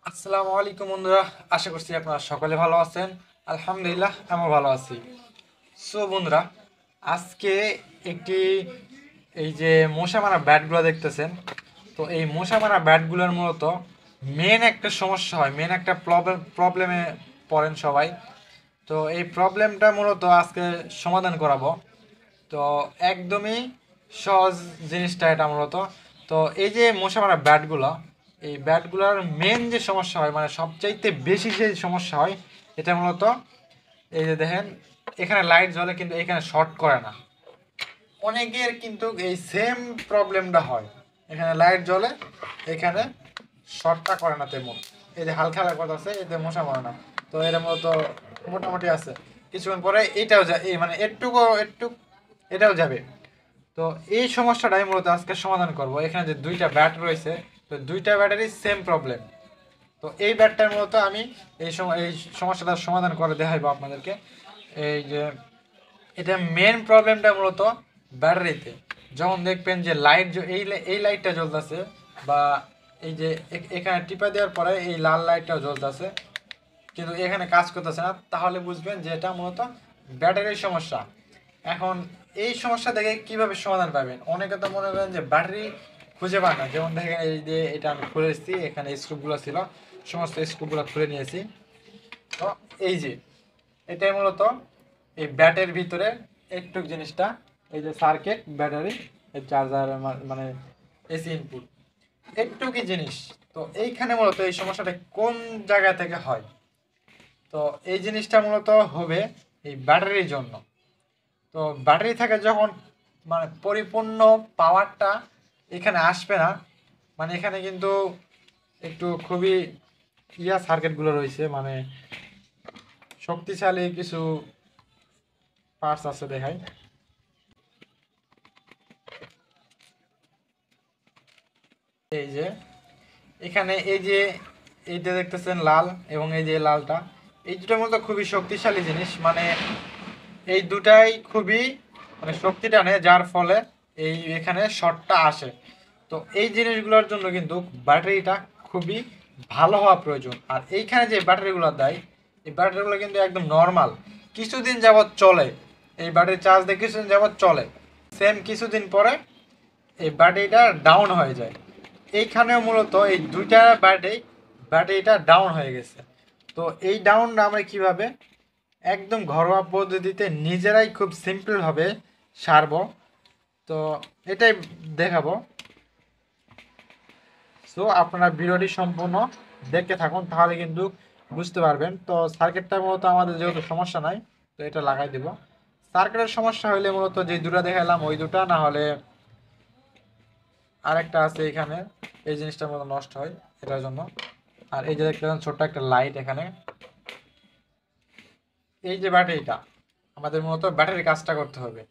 আসসালামু আলাইকুম বন্ধুরা, আশা করছি আপনারা সকলে ভালো আছেন। আলহামদুলিল্লাহ আমিও ভালো আছি। সো বন্ধুরা, আজকে একটি এই যে মশা মারা ব্যাটগুলো দেখতেছেন, তো এই মশা মারা ব্যাটগুলোর মূলত মেন একটা সমস্যা হয়, মেন একটা প্রবলেমে পড়েন সবাই। তো এই প্রবলেমটা মূলত আজকে সমাধান করাবো। তো একদমই সহজ জিনিসটা এটা মূলত। তো এই যে মশা মারা ব্যাটগুলো, এই ব্যাটগুলোর মেন যে সমস্যা হয়, মানে সবচাইতে বেশি যে সমস্যা হয়, এটা মূলত এই যে দেখেন, এখানে লাইট জ্বলে কিন্তু এখানে শর্ট করে না। অনেকের কিন্তু এই সেম প্রবলেমটা হয়, এখানে লাইট জ্বলে এখানে শর্টটা করে না তেমন। এই যে হালকা হালকা কথা আছে, এতে মশা মরে না। তো এর মতো মোটামুটি আছে, কিছুক্ষণ পরে এটাও যায়, এই মানে একটু এটাও যাবে। তো এই সমস্যাটাই মূলত আজকে সমাধান করব। এখানে যে দুইটা ব্যাট রয়েছে, তো দুইটা ব্যাটারই সেম প্রবলেম। তো এই ব্যাটটার মূলত আমি এই সমস্যাটার সমাধান করে দেখাইবো আপনাদেরকে। এই যে এটা মেন প্রবলেমটা মূলত ব্যাটারিতে। যখন দেখবেন যে এই লাইটটা জ্বলতেছে, বা এই যে এখানে টিপা দেওয়ার পরে এই লাল লাইটটাও জ্বলতেছে, কিন্তু এখানে কাজ করতেছে না, তাহলে বুঝবেন যে এটা মূলত ব্যাটারির সমস্যা। এখন এই সমস্যা থেকে কিভাবে সমাধান পাবেন? অনেকে তো মনে করেন যে ব্যাটারি খুঁজে পান না। যেমন দেখেন, এই যে এটা আমি খুলে এসেছি, এখানে স্ক্রুপগুলো ছিল, সমস্ত স্ক্রুপগুলো খুলে নিয়েছি। তো এই যে এটাই মূলত এই ব্যাটের ভিতরে একটু জিনিসটা, এই যে সার্কিট ব্যাটারি, এই চার্জার, মানে এসি ইনপুট, একটু কি জিনিস। তো এইখানে মূলত এই সমস্যাটা কোন জায়গা থেকে হয়? তো এই জিনিসটা মূলত হবে এই ব্যাটারির জন্য। তো ব্যাটারি থেকে যখন মানে পরিপূর্ণ পাওয়ারটা এখানে আসবে না, মানে এখানে কিন্তু একটু খুবই সার্কিটগুলো রয়েছে, মানে শক্তিশালী কিছু পার্টস আছে, দেখাই। এই যে এখানে এইটা দেখতেছেন লাল, এবং এই যে লালটা, এই দুটোর মধ্যে খুবই শক্তিশালী জিনিস, মানে এই দুটাই খুবই মানে শক্তি টানে, যার ফলে এখানে শর্টটা আসে। তো এই জিনিসগুলোর জন্য কিন্তু ব্যাটারিটা খুবই ভালো হওয়া প্রয়োজন। আর এইখানে যে ব্যাটারিগুলো দেয়, এই ব্যাটারিগুলো কিন্তু একদম নর্মাল, কিছুদিন যাবৎ চলে। এই ব্যাটারি চার্জ দিয়ে কিছুদিন যাবৎ চলে, সেম কিছুদিন পরে এই ব্যাটারিটা ডাউন হয়ে যায়। এইখানেও মূলত এই দুইটা ব্যাটারিটা ডাউন হয়ে গেছে। তো এই ডাউনটা আমরা কিভাবে একদম ঘরোয়া পদ্ধতিতে নিজেরাই খুব সিম্পলভাবে সারবো, তো এটাই দেখাবো। সো আপনারা ভিডিওটি সম্পূর্ণ দেখতে থাকুন, তাহলে কিন্তু বুঝতে পারবেন। তো সার্কিটটা মূলত আমাদের যেহেতু সমস্যা নাই, তো এটা লাগাই দিব। সার্কিটের সমস্যা হলে মূলত যে দুটা দেখালাম ওই দুটা, না হলে আরেকটা আছে এখানে, এই জিনিসটার মতো নষ্ট হয় এটার জন্য। আর এই যে দেখতে পাচ্ছেন ছোট্ট একটা লাইট এখানে, এই যে ব্যাটারিটা, আমাদের মূলত ব্যাটারি কাজটা করতে হবে।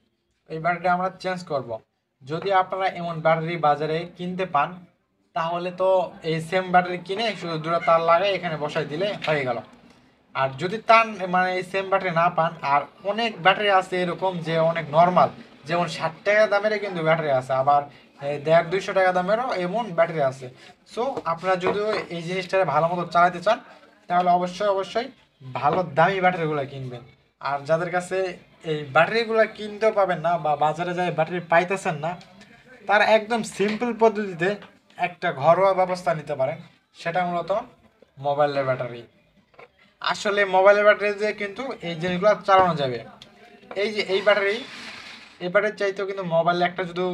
এই ব্যাটারিটা আমরা চেঞ্জ করব। যদি আপনারা এমন ব্যাটারি বাজারে কিনতে পান, তাহলে তো এই সেম ব্যাটারি কিনে শুধু দুটো তার লাগাই এখানে বসাই দিলে হয়ে গেল। আর যদি তার মানে এই সেম ব্যাটারি না পান, আর অনেক ব্যাটারি আছে এরকম যে অনেক নর্মাল, যেমন 60 টাকা দামেরও কিন্তু ব্যাটারি আছে, আবার 150-200 টাকা দামেরও এমন ব্যাটারি আছে। সো আপনারা যদি এই জিনিসটা ভালো মতো চালাতে চান, তাহলে অবশ্যই ভালো দামি ব্যাটারিগুলো কিনবেন। আর যাদের কাছে এই ব্যাটারিগুলো কিনতেও পাবেন না, বা বাজারে যায় ব্যাটারি পাইতেছেন না, তারা একদম সিম্পল পদ্ধতিতে একটা ঘরোয়া ব্যবস্থা নিতে পারেন। সেটা মূলত মোবাইলের ব্যাটারি। আসলে মোবাইলের ব্যাটারি দিয়ে কিন্তু এই জিনিসগুলো চালানো যাবে। এই যে এই ব্যাটারি চাইতেও কিন্তু মোবাইলে একটা যদি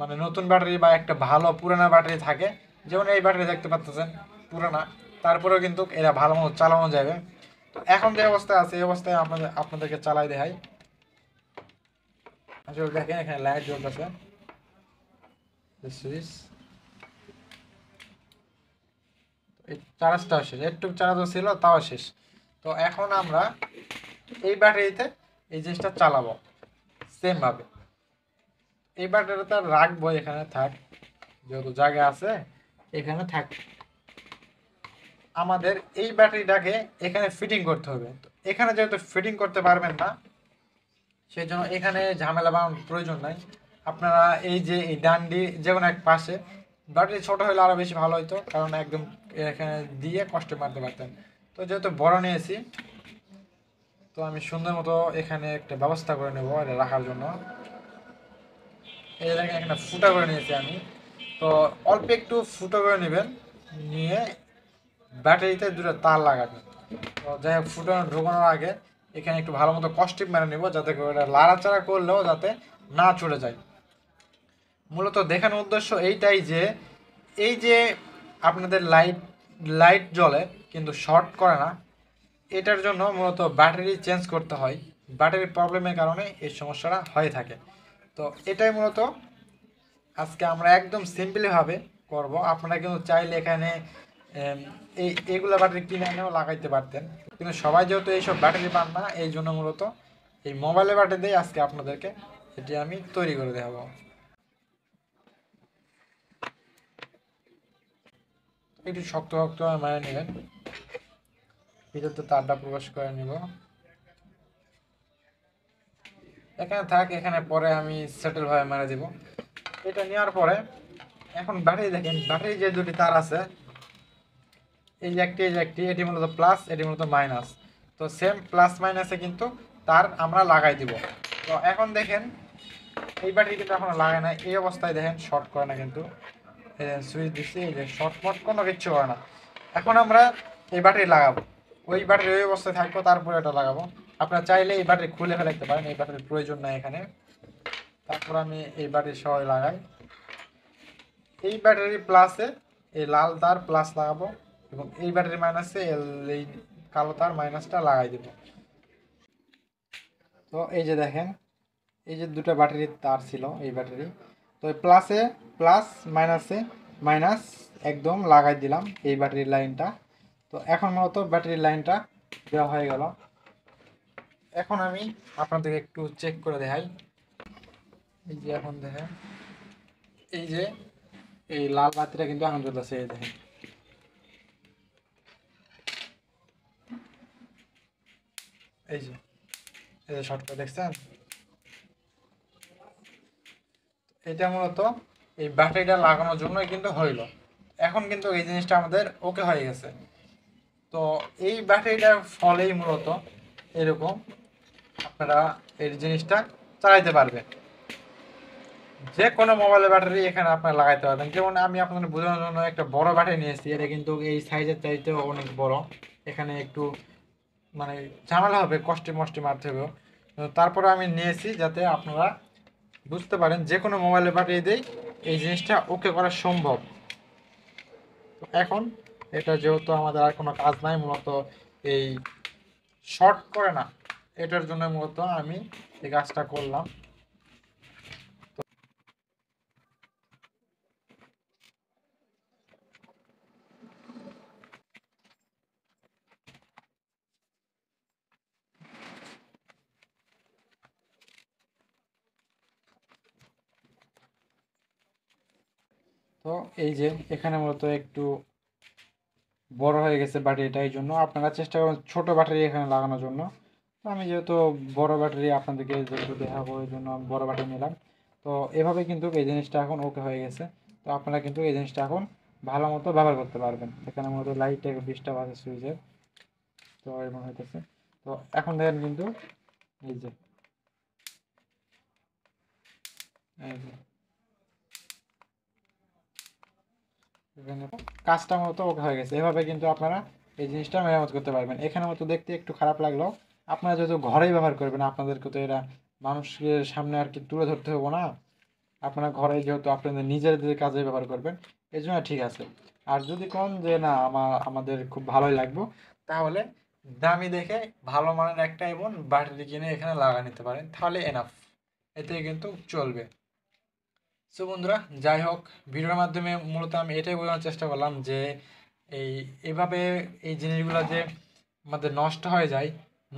মানে নতুন ব্যাটারি বা একটা ভালো পুরানা ব্যাটারি থাকে, যেমন এই ব্যাটারি দেখতে পাচ্ছেন পুরানা, তারপরেও কিন্তু এরা ভালো মতো চালানো যাবে। তো এখন যে অবস্থায় আছে এই অবস্থায় আপনাদেরকে চালাই দেখাই। আসলে দেখেন, এখানে লাইট জ্বলতেছে, সুইচ, এই চার্জটাও শেষ, একটু চার্জ ছিল তাও শেষ। তো এখন আমরা এই ব্যাটারিতে এই জিনিসটা চালাবো সেম ভাবে। এই ব্যাটারিটা রাখবো এখানে, থাক, যেহেতু জায়গা আছে এখানে থাক। আমাদের এই ব্যাটারিটাকে এখানে ফিটিং করতে হবে। তো এখানে যেহেতু ফিটিং করতে পারবেন না, সেই জন্য এখানে ঝামেলা বাড়ানোর প্রয়োজন নাই। আপনারা এই যে এই ডান্ডি যে কোনো এক পাশে ব্যাটারি ছোট হলে আরও বেশি ভালো হতো, কারণ একদম এখানে দিয়ে কষ্ট মারতে পারতেন। তো যেহেতু বড় নিয়েছি, তো আমি সুন্দর মতো এখানে একটা ব্যবস্থা করে নেবো এটা রাখার জন্য। এই দেখেন এখানে ফুটা করে নিয়েছি আমি। তো অল্প একটু ফুটো করে নেবেন, নিয়ে ব্যাটারিতে দুটো তার লাগাবেন। তো যাই হোক, ফুটানো ঢোকানোর আগে এখানে একটু ভালো মতো কস্টিপ মেরে নেবো, যাতে করে এটা লাড়াচাড়া করলেও যাতে না চলে যায়। মূলত দেখানোর উদ্দেশ্য এইটাই যে এই যে আপনাদের লাইট লাইট জ্বলে কিন্তু শর্ট করে না, এটার জন্য মূলত ব্যাটারি চেঞ্জ করতে হয়। ব্যাটারির প্রবলেমের কারণে এই সমস্যাটা হয়ে থাকে। তো এটাই মূলত আজকে আমরা একদম সিম্পলিভাবে করব। আপনারা কিন্তু চাইলে এখানে এইগুলো ব্যাটারি কিনে এনেও লাগাইতে পারতেন, কিন্তু সবাই যেহেতু এইসব ব্যাটারি পান না, এই জন্য মূলত এই মোবাইলের ব্যাটারি দিয়ে আজকে আপনাদেরকে এটি আমি তৈরি করে দেখাবো। একটু শক্ত শক্ত মানে নেবেন, ভিতরতে তারটা প্রবেশ করে নিব। এখানে থাক, এখানে পরে আমি সেটেল ভাবে মেরে দিব। এটা নেওয়ার পরে এখন ব্যাটারি দেখেন, ব্যাটারি যে দুটি তার আছে, এই যে একটি, এই যে একটি, এটি মূলত প্লাস, এটি মূলত মাইনাস। তো সেম প্লাস মাইনাসে কিন্তু তার আমরা লাগাই দিব। তো এখন দেখেন এই ব্যাটারি কিন্তু এখন লাগায় না, এই অবস্থায় দেখেন শর্ট করে না কিন্তু। সুইচ দিচ্ছি, এই যে শর্ট মট কোনো কিচ্ছু করে না। এখন আমরা এই ব্যাটারি লাগাবো, ওই ব্যাটারি ওই অবস্থায় থাকবো, তারপরে এটা লাগাবো। আপনারা চাইলে এই ব্যাটারি খুলে ফেলে রাখতে পারেন, এই ব্যাটারির প্রয়োজন নাই এখানে। তারপর আমি এই ব্যাটারি সহ লাগাই। এই ব্যাটারি প্লাসে এই লাল তার প্লাস লাগাবো, এবং এই ব্যাটারি মাইনাসে এই কালো তার মাইনাসটা লাগাই দেব। তো এই যে দেখেন, এই যে দুটো ব্যাটারির তার ছিল এই ব্যাটারি, তো প্লাসে প্লাস, মাইনাসে মাইনাস একদম লাগাই দিলাম এই ব্যাটারির লাইনটা। তো এখন মূলত ব্যাটারির লাইনটা দেওয়া হয়ে গেল। এখন আমি আপনাদেরকে একটু চেক করে দেখাই। এই যে এখন দেখেন, এই যে এই লাল বাতিটা কিন্তু এখন জ্বলতেছে, এই দেখেন। এই যে এই যে শর্টটা দেখছেন, এটা মূলত এই ব্যাটারিটা লাগানোর জন্যই কিন্তু হইলো। এখন কিন্তু এই জিনিসটা আমাদের ওকে হয়ে গেছে। তো এই ব্যাটারিটার ফলেই মূলত এরকম আপনারা এই জিনিসটা চালাইতে পারবেন। যে কোনো মোবাইলের ব্যাটারি এখানে আপনারা লাগাইতে পারবেন। যেমন আমি আপনাদের বোঝানোর জন্য একটা বড় ব্যাটারি নিয়েছি, এটা কিন্তু এই সাইজের চাইতেও অনেক বড়। এখানে একটু মানে ঝামেলা হবে, কষ্টে মষ্টে মারতে হবে। তারপরে আমি নিয়েছি যাতে আপনারা বুঝতে পারেন যে কোনো মোবাইলের ব্যাটারি দিয়েই এই জিনিসটা ওকে করা সম্ভব। এখন এটা যেহেতু আমাদের আর কোনো কাজ নাই, মূলত এই শর্ট করে না, এটার জন্য মূলত আমি এই কাজটা করলাম। তো এই যে এখানে মূলত একটু বড় হয়ে গেছে ব্যাটারিটা, এই জন্য আপনারা চেষ্টা করুন ছোট ব্যাটারি এখানে লাগানোর জন্য। তো আমি যেহেতু বড় ব্যাটারি আপনাদেরকে যেহেতু দেখাবো, এই জন্য আমি বড় ব্যাটারি নিলাম। তো এভাবে কিন্তু এই জিনিসটা এখন ওকে হয়ে গেছে। তো আপনারা কিন্তু এই জিনিসটা এখন ভালো মতো ব্যবহার করতে পারবেন। এখানে মূলত লাইটটা ডিস্টার্ব আছে সুইচের, তো এমন হইতেছে। তো এখন দেখেন কিন্তু এই যে এই যে এখানে কাজটা মতো ওকে হয়ে গেছে। এভাবে কিন্তু আপনারা এই জিনিসটা মেরামত করতে পারবেন। এখানে মতো দেখতে একটু খারাপ লাগলো, আপনারা যেহেতু ঘরেই ব্যবহার করবেন, আপনাদেরকে তো এরা মানুষের সামনে আর কি তুলে ধরতে হবো না। আপনারা ঘরে যেহেতু আপনাদের নিজেদের কাজে ব্যবহার করবেন, এই জন্য ঠিক আছে। আর যদি কোন যে না আমাদের খুব ভালোই লাগবে, তাহলে দামি দেখে ভালো মানের একটা এবং ব্যাটারি কিনে এখানে লাগা নিতে পারেন, তাহলে এনাফ, এতে কিন্তু চলবে। সো বন্ধুরা, যাই হোক, ভিডিওর মাধ্যমে মূলত আমি এটাই বোঝানোর চেষ্টা করলাম যে এই এভাবে এই জিনিসগুলো যে আমাদের নষ্ট হয়ে যায়,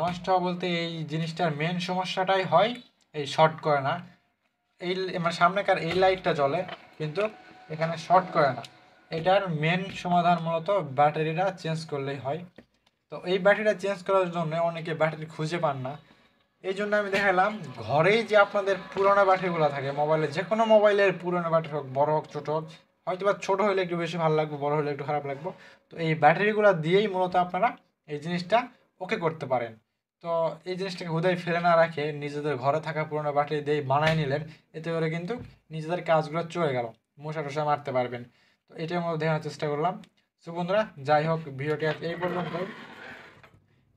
নষ্ট হওয়া বলতে এই জিনিসটার মেন সমস্যাটাই হয় এই শর্ট করে না। এই মানে সামনেকার এই লাইটটা জ্বলে কিন্তু এখানে শর্ট করে না, এটার মেন সমাধান মূলত ব্যাটারিটা চেঞ্জ করলেই হয়। তো এই ব্যাটারিটা চেঞ্জ করার জন্য অনেকে ব্যাটারি খুঁজে পান না, এই জন্য আমি দেখালাম ঘরেই যে আপনাদের পুরোনো ব্যাটারিগুলো থাকে মোবাইলের, যে কোনো মোবাইলের পুরোনো ব্যাটারি হোক, বড় হোক ছোটো হোক, হয়তো বা ছোটো হলে একটু বেশি ভালো লাগবে, বড় হলে একটু খারাপ লাগবে। তো এই ব্যাটারিগুলো দিয়েই মূলত আপনারা এই জিনিসটা ওকে করতে পারেন। তো এই জিনিসটাকে হুদায় ফেলে না রাখে নিজেদের ঘরে থাকা পুরোনো ব্যাটারি দিয়ে বানায় নিলেন, এতে করে কিন্তু নিজেদের কাজগুলো চলে গেল, মশা টশা মারতে পারবেন। তো এটার মধ্যে দেখানোর চেষ্টা করলাম। সো বন্ধুরা, যাই হোক, ভিডিওটি আজ এই পর্যন্ত।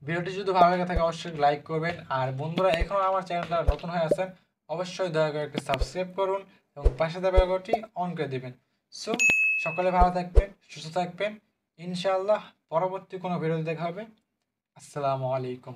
ভিডিওটি যদি ভালো লেগে থাকে অবশ্যই লাইক করবেন, আর বন্ধুরা এখনও আমার চ্যানেলটা নতুন হয়ে আছেন অবশ্যই দয়া করে একটু সাবস্ক্রাইব করুন এবং পাশে থাকা বেলটি অন করে দিবেন। সো সকলে ভালো থাকবেন, সুস্থ থাকবেন, ইনশাআল্লাহ পরবর্তী কোনো ভিডিও দেখা হবে। আসসালামু আলাইকুম।